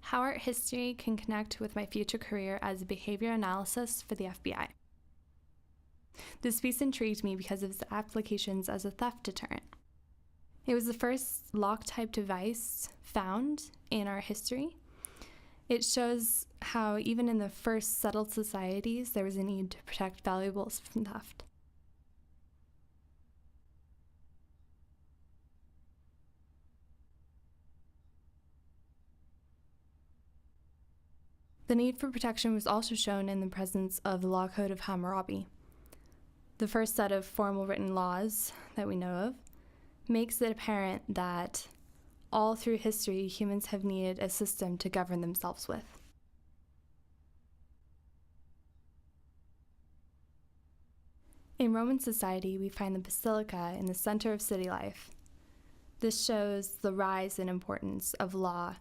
how art history can connect with my future career as a behavior analyst for the FBI. This piece intrigued me because of its applications as a theft deterrent. It was the first lock-type device found in art history. It shows how even in the first settled societies, there was a need to protect valuables from theft. The need for protection was also shown in the presence of the Law Code of Hammurabi. The first set of formal written laws that we know of makes it apparent that all through history, humans have needed a system to govern themselves with. In Roman society, we find the basilica in the center of city life. This shows the rise in importance of law.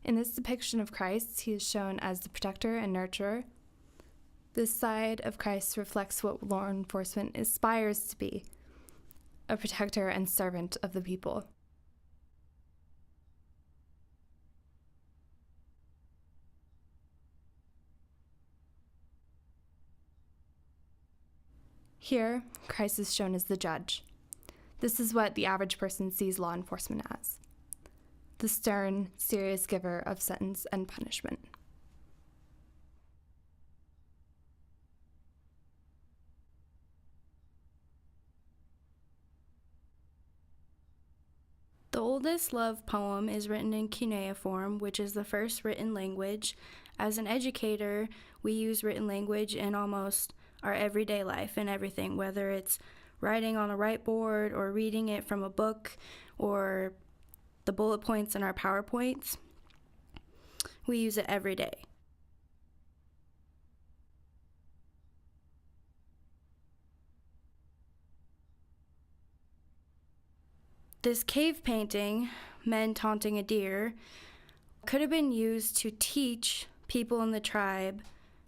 In this depiction of Christ, he is shown as the protector and nurturer. This side of Christ reflects what law enforcement aspires to be, a protector and servant of the people. Here, Christ is shown as the judge. This is what the average person sees law enforcement as: the stern, serious giver of sentence and punishment. The oldest love poem is written in cuneiform, which is the first written language. As an educator, we use written language in almost our everyday life and everything, whether it's writing on a whiteboard or reading it from a book or the bullet points in our PowerPoints. We use it every day. This cave painting, Men Taunting a Deer, could have been used to teach people in the tribe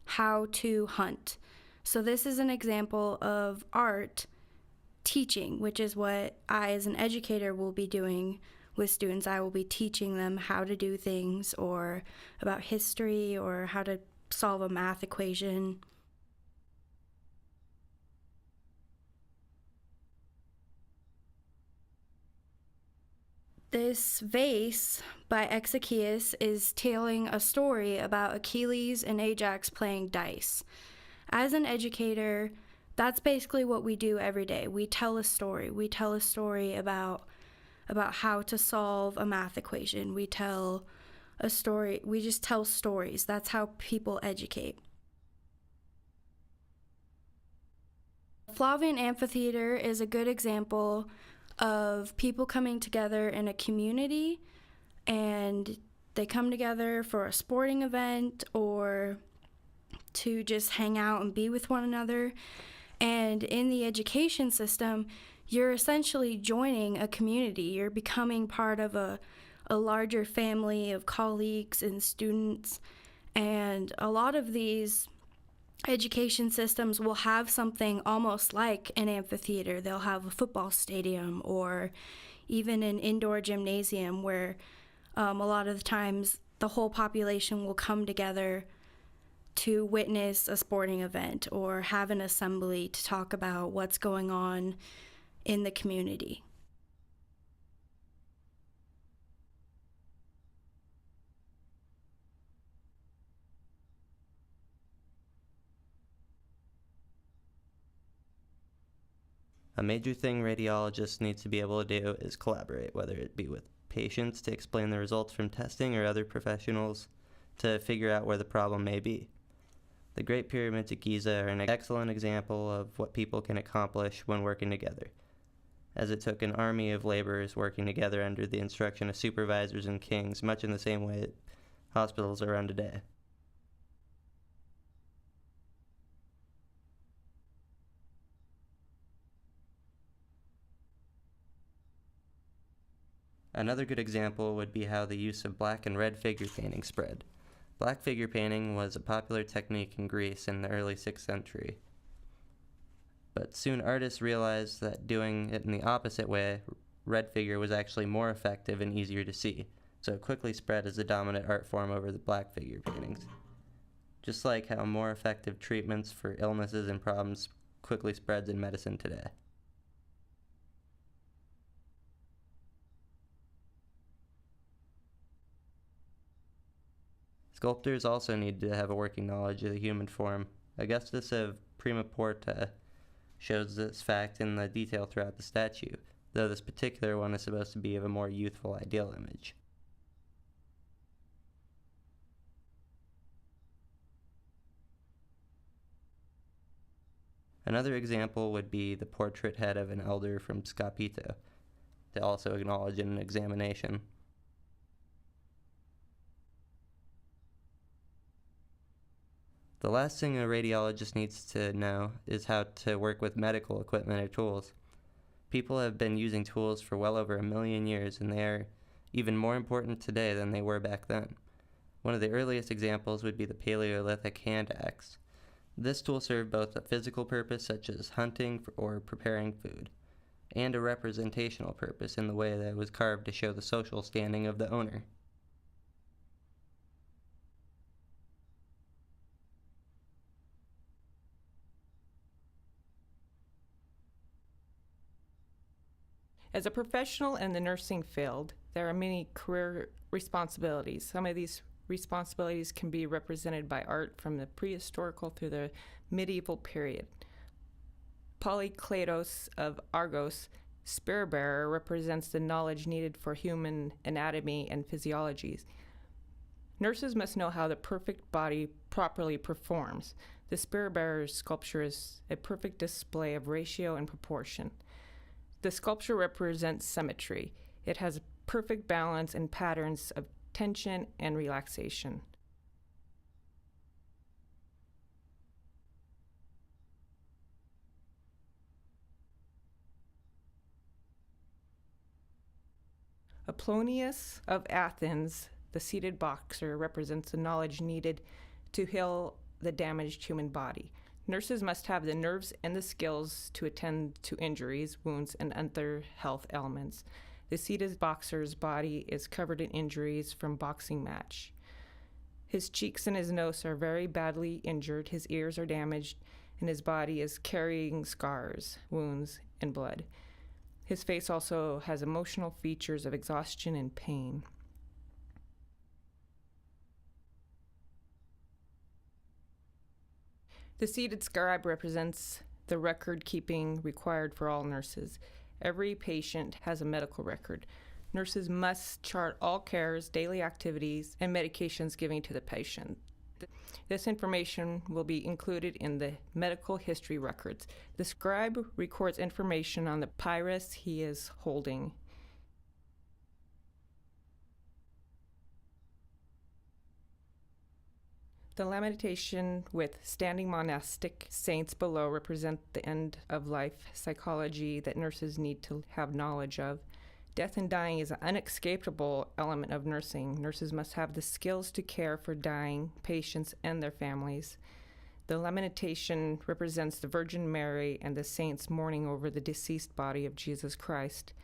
how to hunt. So this is an example of art teaching, which is what I as an educator will be doing with students. I will be teaching them how to do things, or about history, or how to solve a math equation. This vase by Exekias is telling a story about Achilles and Ajax playing dice. As an educator, that's basically what we do every day. We tell a story. We tell a story about how to solve a math equation. We tell a story. We just tell stories. That's how people educate. Flavian Amphitheater is a good example of people coming together in a community, and they come together for a sporting event or to just hang out and be with one another. And in the education system, you're essentially joining a community. You're becoming part of a larger family of colleagues and students. And a lot of these education systems will have something almost like an amphitheater. They'll have a football stadium or even an indoor gymnasium where a lot of the times the whole population will come together to witness a sporting event or have an assembly to talk about what's going on in the community. A major thing radiologists need to be able to do is collaborate, whether it be with patients to explain the results from testing or other professionals to figure out where the problem may be. The Great Pyramids at Giza are an excellent example of what people can accomplish when working together, as it took an army of laborers working together under the instruction of supervisors and kings, much in the same way hospitals are run today. Another good example would be how the use of black and red figure painting spread. Black figure painting was a popular technique in Greece in the early 6th century. But soon artists realized that doing it in the opposite way, red figure, was actually more effective and easier to see, so it quickly spread as the dominant art form over the black figure paintings. Just like how more effective treatments for illnesses and problems quickly spreads in medicine today. Sculptors also need to have a working knowledge of the human form. Augustus of Prima Porta shows this fact in the detail throughout the statue, though this particular one is supposed to be of a more youthful ideal image. Another example would be the portrait head of an elder from Scapito, to also acknowledge in an examination. The last thing a radiologist needs to know is how to work with medical equipment or tools. People have been using tools for well over 1,000,000 years, and they are even more important today than they were back then. One of the earliest examples would be the Paleolithic hand axe. This tool served both a physical purpose, such as hunting or preparing food, and a representational purpose in the way that it was carved to show the social standing of the owner. As a professional in the nursing field, there are many career responsibilities. Some of these responsibilities can be represented by art from the prehistorical through the medieval period. Polykleitos of Argos, spear bearer, represents the knowledge needed for human anatomy and physiology. Nurses must know how the perfect body properly performs. The spear bearer's sculpture is a perfect display of ratio and proportion. The sculpture represents symmetry. It has perfect balance and patterns of tension and relaxation. Apollonius of Athens, the seated boxer, represents the knowledge needed to heal the damaged human body. Nurses must have the nerves and the skills to attend to injuries, wounds, and other health ailments. The seated boxer's body is covered in injuries from boxing match. His cheeks and his nose are very badly injured, his ears are damaged, and his body is carrying scars, wounds, and blood. His face also has emotional features of exhaustion and pain. The seated scribe represents the record-keeping required for all nurses. Every patient has a medical record. Nurses must chart all cares, daily activities, and medications given to the patient. This information will be included in the medical history records. The scribe records information on the papyrus he is holding. The lamentation with standing monastic saints below represent the end of life psychology that nurses need to have knowledge of. Death and dying is an unescapable element of nursing. Nurses must have the skills to care for dying patients and their families. The lamentation represents the Virgin Mary and the saints mourning over the deceased body of Jesus Christ.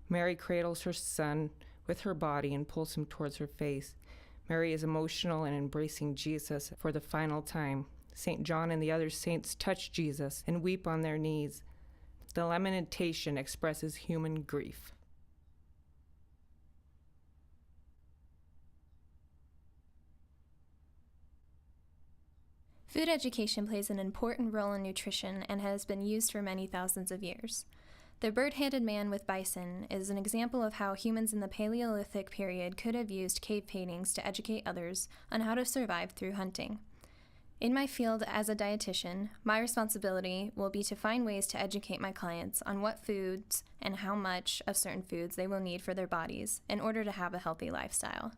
Mary cradles her son with her body and pulls him towards her face. Mary is emotional and embracing Jesus for the final time. St. John and the other saints touch Jesus and weep on their knees. The lamentation expresses human grief. Food education plays an important role in nutrition and has been used for many thousands of years. The bird-handed man with bison is an example of how humans in the Paleolithic period could have used cave paintings to educate others on how to survive through hunting. In my field as a dietitian, my responsibility will be to find ways to educate my clients on what foods and how much of certain foods they will need for their bodies in order to have a healthy lifestyle.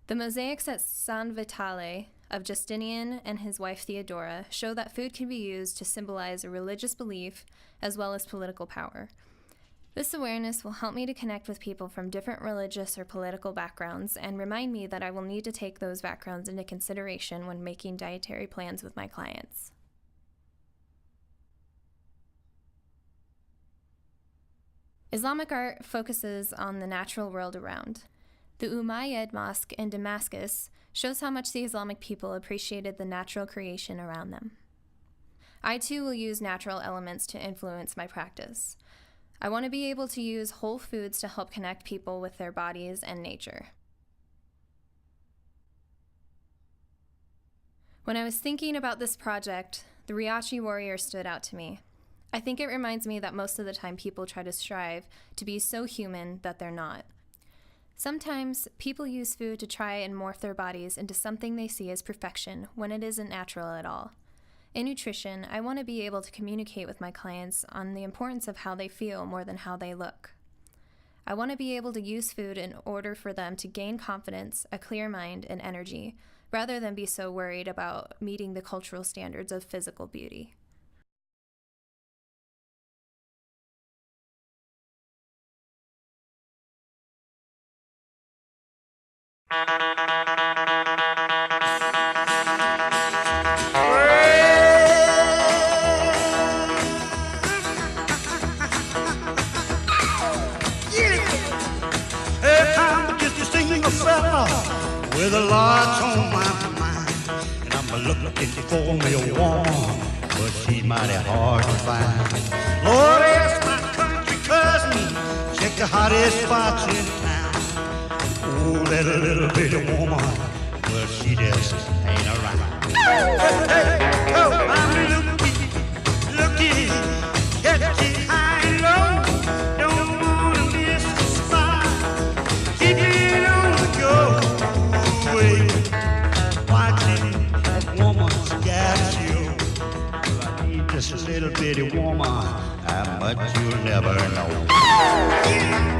The mosaics at San Vitale of Justinian and his wife Theodora show that food can be used to symbolize a religious belief as well as political power. This awareness will help me to connect with people from different religious or political backgrounds and remind me that I will need to take those backgrounds into consideration when making dietary plans with my clients. Islamic art focuses on the natural world around. The Umayyad Mosque in Damascus shows how much the Islamic people appreciated the natural creation around them. I too will use natural elements to influence my practice. I want to be able to use whole foods to help connect people with their bodies and nature. When I was thinking about this project, the Riachi warrior stood out to me. I think it reminds me that most of the time people try to strive to be so human that they're not. Sometimes people use food to try and morph their bodies into something they see as perfection when it isn't natural at all. In nutrition, I want to be able to communicate with my clients on the importance of how they feel more than how they look. I want to be able to use food in order for them to gain confidence, a clear mind, and energy, rather than be so worried about meeting the cultural standards of physical beauty. With a lot on my mind, and I'm looking for me a woman, but she's mighty hard to find. Lord, ask my country cousin, check the hottest spots in town. Oh, that little bitty woman, well, she just ain't around. Hey, oh, I'm looking, catchy high and low, don't wanna miss the spot, keep it on the go. Watching that woman's got you. I need just a little bitty woman, how much you'll never know.